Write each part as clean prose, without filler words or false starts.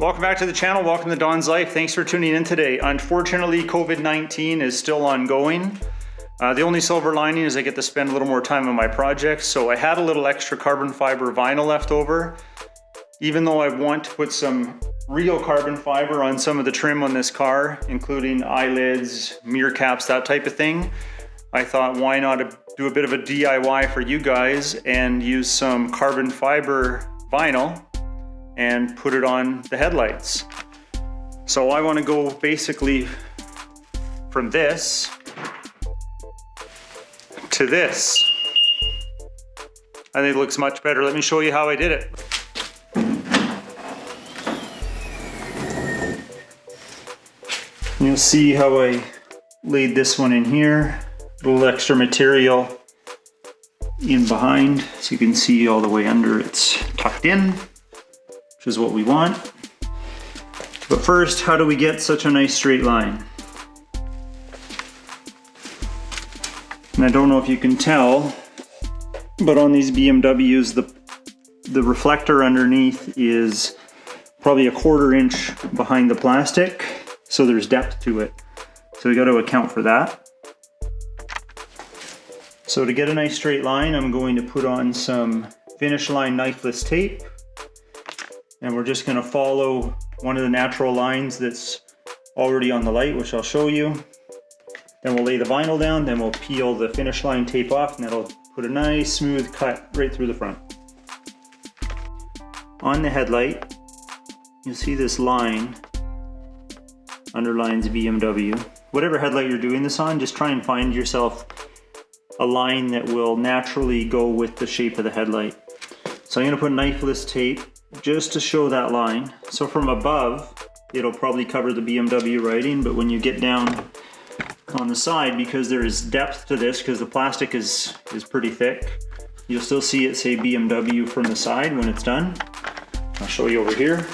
Welcome back to the channel. Welcome to Don's Life. Thanks for tuning in today. Unfortunately, COVID-19 is still ongoing. The only silver lining is I get to spend a little more time on my projects. So I had a little extra carbon fiber vinyl left over. Even though I want to put some real carbon fiber on some of the trim on this car, including eyelids, mirror caps, that type of thing, I thought why not do a bit of a DIY for you guys and use some carbon fiber vinyl and put it on the headlights. So I want to go basically from this to this. I think it looks much better. Let me show you how I did it. You'll see how I laid this one in here. A little extra material in behind, so you can see all the way under it's tucked in, which is what we want. But first, how do we get such a nice straight line? And I don't know if you can tell, but on these BMWs, the reflector underneath is probably a 1/4 inch behind the plastic, so there's depth to it. So we got to account for that. So to get a nice straight line, I'm going to put on some finish line knifeless tape. And we're just going to follow one of the natural lines that's already on the light, which I'll show you. Then we'll lay the vinyl down, then we'll peel the finish line tape off, and that'll put a nice smooth cut right through the front. On the headlight, you'll see this line underlines BMW. Whatever headlight you're doing this on, just try and find yourself a line that will naturally go with the shape of the headlight. So I'm going to put knifeless tape just to show that line. So from above, it'll probably cover the BMW writing, but when you get down on the side, because there is depth to this, because the plastic is pretty thick, you'll still see it say BMW from the side when it's done. I'll show you over here.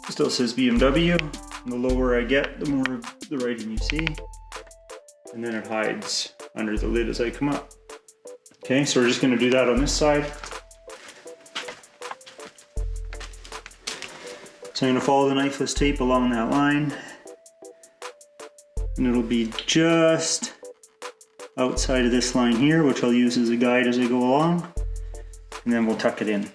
It still says BMW. And the lower I get, the more the writing you see. And then it hides under the lid as I come up. Okay, so we're just going to do that on this side. So I'm going to follow the knifeless tape along that line. And it'll be just outside of this line here, which I'll use as a guide as I go along. And then we'll tuck it in.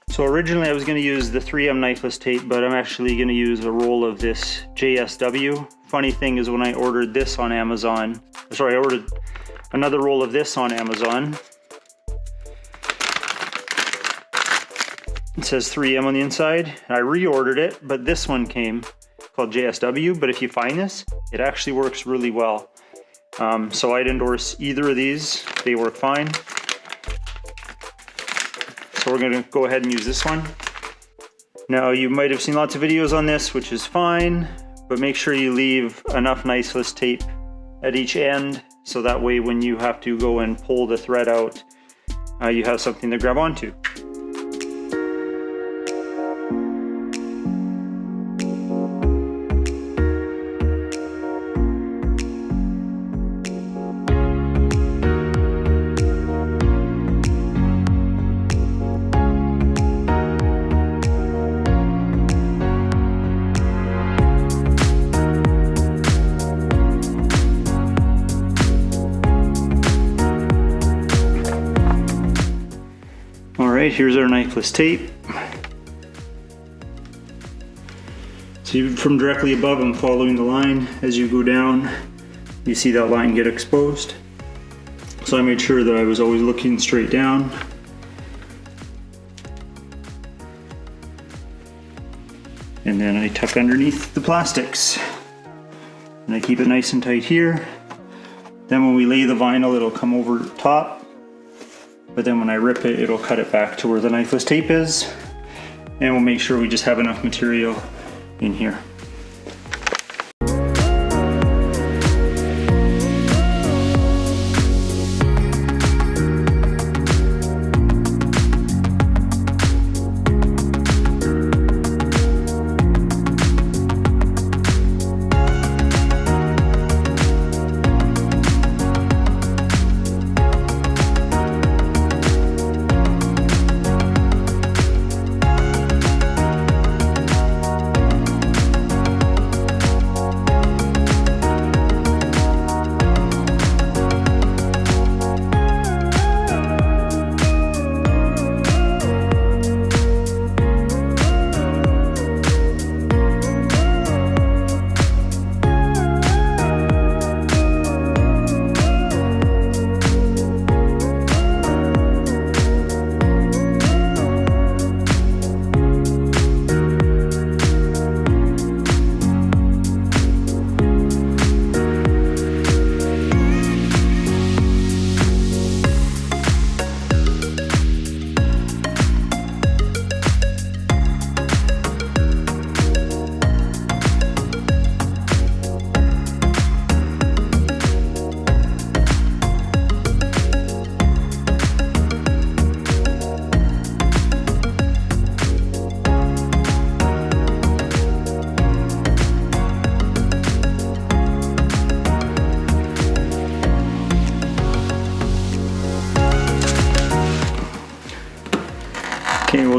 So originally I was going to use the 3M knifeless tape, but I'm actually going to use a roll of this JSW. Funny thing is when I ordered this on Amazon, I ordered another roll of this on Amazon. It says 3M on the inside. I reordered it, but this one came called JSW, but if you find this, it actually works really well. So I'd endorse either of these. They work fine. So we're going to go ahead and use this one. Now you might have seen lots of videos on this, which is fine, but make sure you leave enough knifeless tape at each end, so that way when you have to go and pull the thread out, you have something to grab onto. Alright, here's our knifeless tape. So from directly above, I'm following the line. As you go down, you see that line get exposed. So I made sure that I was always looking straight down. And then I tuck underneath the plastics. And I keep it nice and tight here. Then when we lay the vinyl, it'll come over top. But then when I rip it, it'll cut it back to where the knifeless tape is. And we'll make sure we just have enough material in here.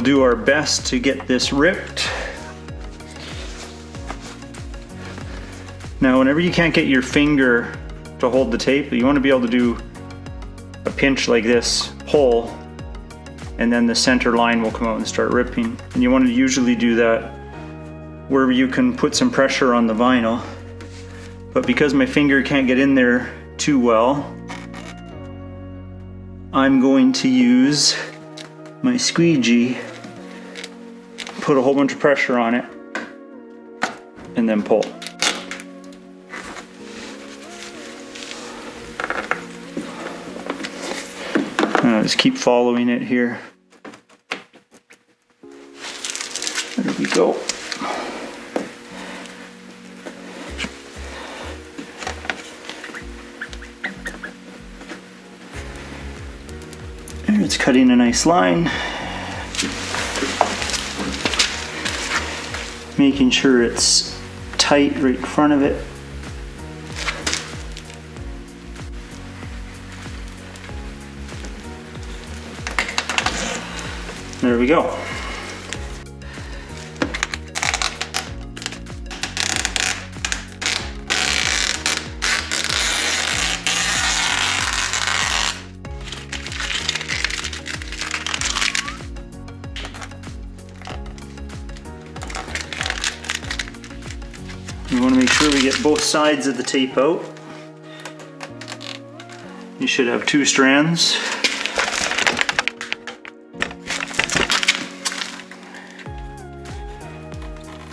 do our best to get this ripped. Now, whenever you can't get your finger to hold the tape, you want to be able to do a pinch like this, pull, and then the center line will come out and start ripping. And you want to usually do that where you can put some pressure on the vinyl. But because my finger can't get in there too well, I'm going to use my squeegee, put a whole bunch of pressure on it, and then pull. Just keep following it here. There we go. And it's cutting a nice line. Making sure it's tight right in front of it. There we go. We want to make sure we get both sides of the tape out. You should have 2 strands.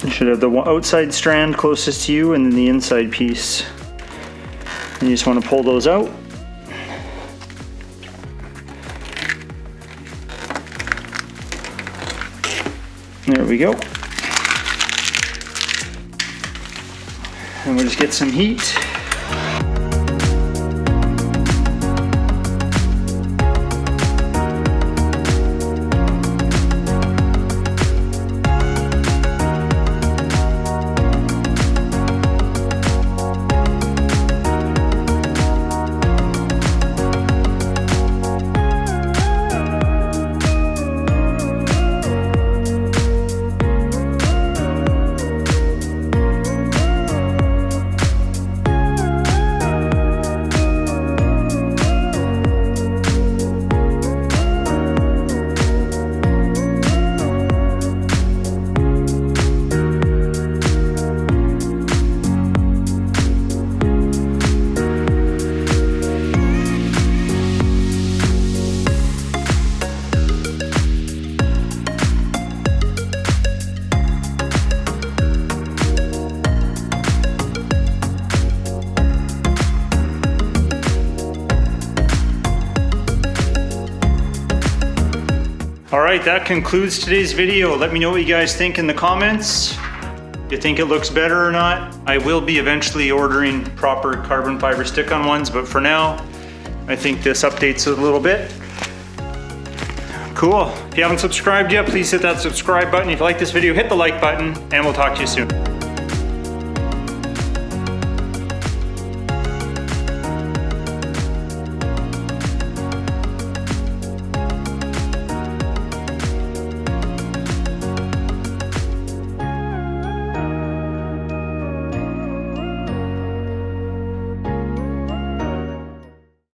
You should have the outside strand closest to you and then the inside piece. And you just want to pull those out. There we go. And we'll just get some heat. Alright, that concludes today's video. Let me know what you guys think in the comments. You think it looks better or not? I will be eventually ordering proper carbon fiber stick-on ones, but for now, I think this updates it a little bit. Cool. If you haven't subscribed yet, please hit that subscribe button. If you like this video, hit the like button, and we'll talk to you soon.